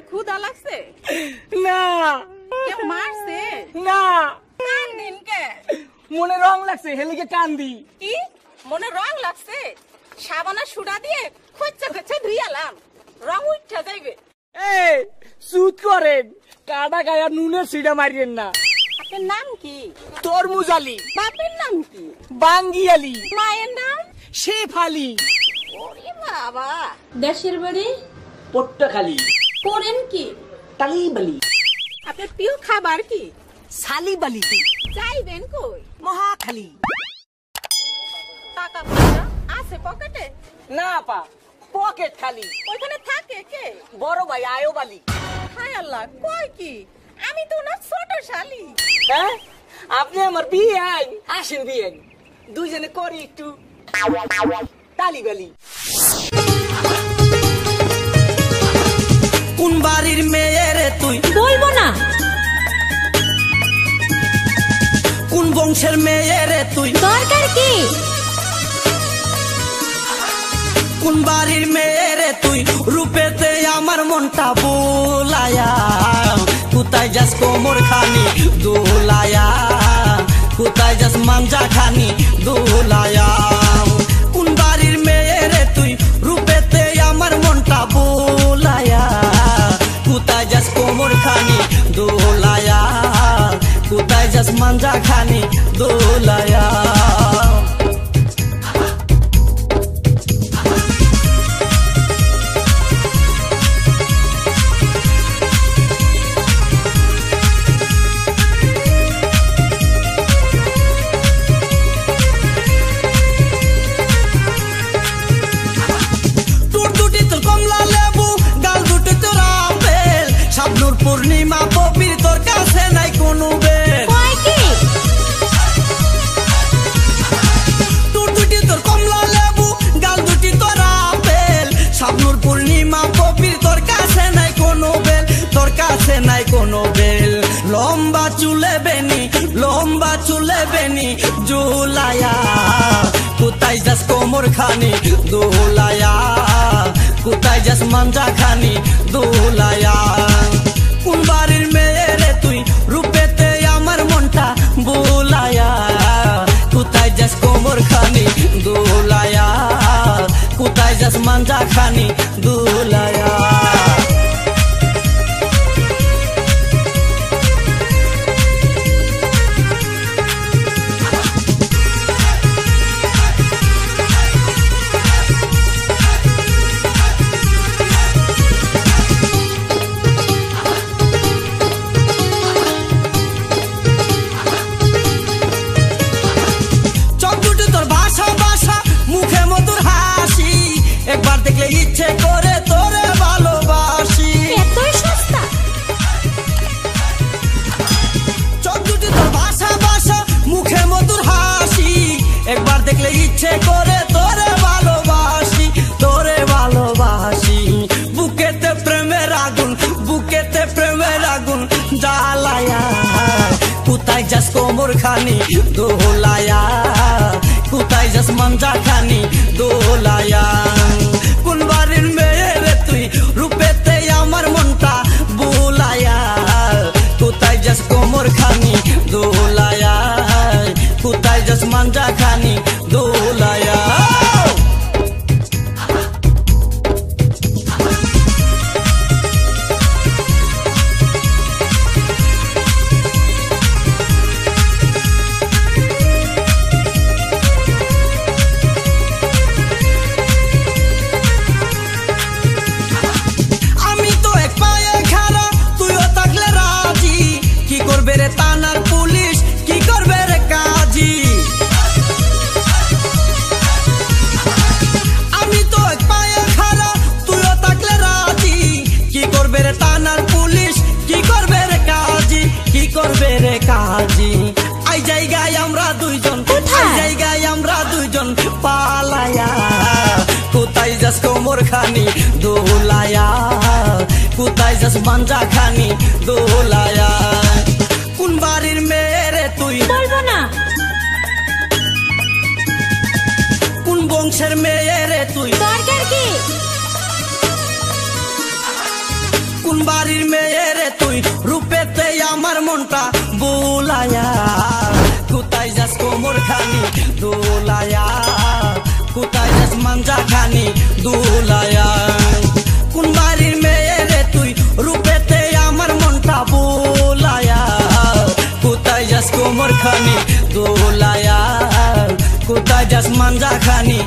ক্ষুধা লাগছে না কেউ মারছে না কান্দিন কে মনে রং লাগছে হেলিকে কান্দি কি মনে রং লাগছে সাবানা সুডা দিয়ে খচ্চা খচ্চা ধুইয়ালাম রং উঠা যাইবে এই সুদ করেন কাটা গায়া নুনের সিডা মারিয়েন না আপনার নাম কি তরমুজ আলী বাপের নাম কি বাঙ্গি আলী মায়ের নাম শেফ আলী ওরে বাবা দেশের বাড়ি পট্টাখালী করেন কি তালিবালি আপনার প্রিয় খাবার কি সালিবালি যাইবেন কই মহাখালী টাকা পয়সা আছে পকেটে না পা পকেট খালি ওইখানে থাকে কে বড় ভাই আয়ব আলী হায় আল্লাহ কয় কি আমি তো না ছোট শালি হ্যাঁ আপনি আমার বিয়ে আইন আসেন বিয়ে দুইজনে করি একটু তালিবালি কোন বাড়ির মেয়ে রে তুই বলবো না কোন বংশের মেয়ে রে তুই দরকার কি কোন বাড়ির মেয়ে রে তুই রূপেতে আমার মনটা বোলায়া কোথায় যাস কোমর খানি দোলায়া কোথায় যাস মাঞ্জা খানি দোলায়া কোন বাড়ির মেয়ে রে তুই রূপেতে আমার মনটা বোলায়া কোথায় যাস কোমর খানি দোলায়া কোথায় যাস মাঞ্জা খানি দোলায়া পূর্ণিমা পবির তোর কাছে নাই কোনো বেল তোর দুটি তোর কমলা লেবু গাল দুটি তোর আপেল শাবনুর পূর্ণিমা পবির তোর কাছে নাই কোনো বেল তোর কাছে নাই কোনো বেল লম্বা চুলে বেনি জুলায়া কোথায় যাস কোমর খানি দোলায়া কোথায় যাস মাঞ্জা খানি দোলায়া কোন বাড়ির মেয়ে রে তুই রূপেতে আমার মনটা বোলায়া কোথায় যাস কোমর খানি দোলায়া কোথায় যাস মাঞ্জা খানি দোলায়া একবার দেখলে ইচ্ছে করে তোরে ভালোবাসি এতই সস্তা চোখ দুটি তোর ভাষা মুখে মধুর হাসি একবার দেখলে ইচ্ছে করে তোরে ভালোবাসি বুকেতে প্রেমের আগুন জ্বালায়া কোথায় যাস কোমর খানি দোলায়া কোথায় যাস মাঞ্জা খানি দোলায়া কোন বাড়ির মেয়ে রে তুই রূপেতে আমার মনটা বোলায়া কোথায় যাস কোমর খানি দোলায়া কোথায় যাস মাঞ্জা খানি দোলায়া থানার পুলিশ কি করবে রে কাজী আমি তো এক পায়ে খাড়া তুইও থাকলে রাজি কি করবে রে থানার পুলিশ কি করবে রে কাজী আই জায়গায় আমরা দুইজন পালায়া কোথায় যাস কোমর খানি দোলায়া কোথায় যাস মাঞ্জা খানি দোলায়া কোন বাড়ির মেয়ে রে তুই বলবো না কোন বংশের মেয়ে রে তুই দরকার কি কোন বাড়ির মেয়ে রে তুই রূপেতে আমার মনটা বুলায়া কোথায় যাস কোমর খানি দোলায়া কোথায় যাস মাঞ্জা খানি দোলায়া কোন বাড়ির মেয়ে রে তুই রূপেতে আমার মনটা বুলায়া কোথায় যাস কোমর খানি দোলায়া কোথায় যাস মাঞ্জা খানি